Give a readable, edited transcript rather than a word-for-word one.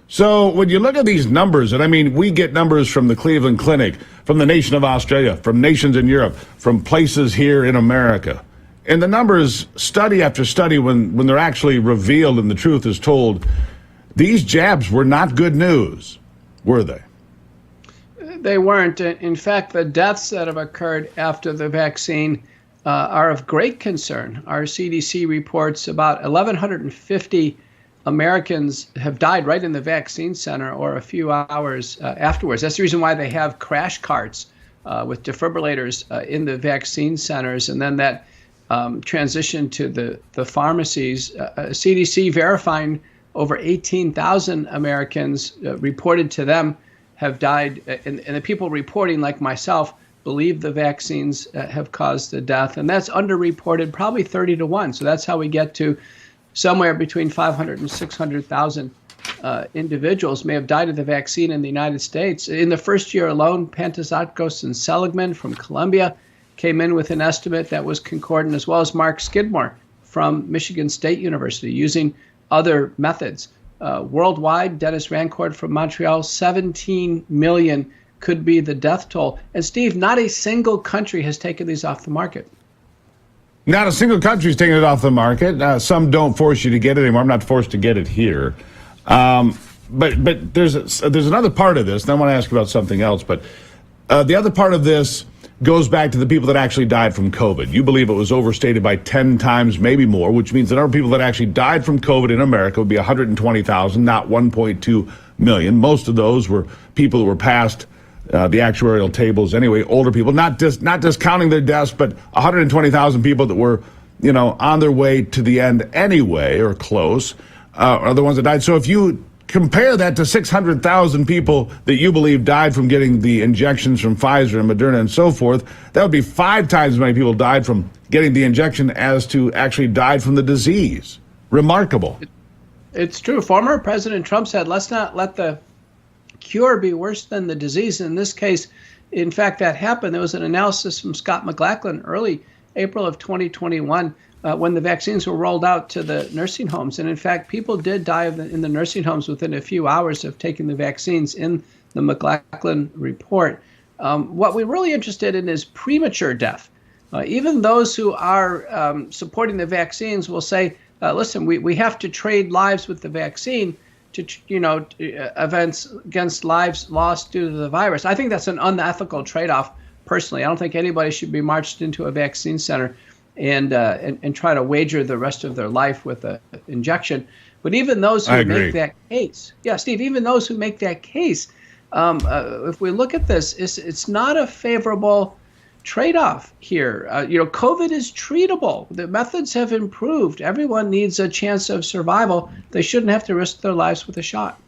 So when you look at these numbers, and I mean, we get numbers from the Cleveland Clinic, from the nation of Australia, from nations in Europe, from places here in America. And the numbers, study after study, when they're actually revealed and the truth is told, these jabs were not good news, were they? They weren't. In fact, the deaths that have occurred after the vaccine are of great concern. Our CDC reports about 1,150 Americans have died right in the vaccine center or a few hours afterwards. That's the reason why they have crash carts with defibrillators in the vaccine centers, and then that transition to the pharmacies. CDC verifying over 18,000 Americans reported to them have died, and the people reporting, like myself, believe the vaccines have caused the death, and that's underreported probably 30 to 1. So that's how we get to somewhere between 500 and 600,000 individuals may have died of the vaccine in the United States. In the first year alone, Pantazatkos and Seligman from Columbia came in with an estimate that was concordant, as well as Mark Skidmore from Michigan State University, using other methods. Worldwide, Dennis Rancourt from Montreal, 17 million could be the death toll. And Steve, not a single country has taken these off the market. Not a single country's taking it off the market. Some don't force you to get it anymore. I'm not forced to get it here. But there's another part of this, and I want to ask about something else. But the other part of this goes back to the people that actually died from COVID. You believe it was overstated by 10 times, maybe more, which means the number of people that actually died from COVID in America would be 120,000, not 1.2 million. Most of those were people that were past the actuarial tables anyway, older people, not just counting their deaths, but 120,000 people that were, on their way to the end anyway, or close, are the ones that died. So if you compare that to 600,000 people that you believe died from getting the injections from Pfizer and Moderna and so forth, that would be 5 times as many people died from getting the injection as to actually died from the disease. Remarkable. It's true. Former President Trump said, let's not let the cure be worse than the disease. In this case, in fact, that happened. There was an analysis from Scott McLachlan early April of 2021 when the vaccines were rolled out to the nursing homes. And in fact, people did die in the nursing homes within a few hours of taking the vaccines in the McLachlan report. What we're really interested in is premature death. Even those who are supporting the vaccines will say, listen, we have to trade lives with the vaccine to, events against lives lost due to the virus. I think that's an unethical trade-off, personally. I don't think anybody should be marched into a vaccine center and try to wager the rest of their life with an injection. But even those who make that case, Steve, even those who make that case, if we look at this, it's not a favorable trade-off here. COVID is treatable. The methods have improved. Everyone needs a chance of survival. They shouldn't have to risk their lives with a shot.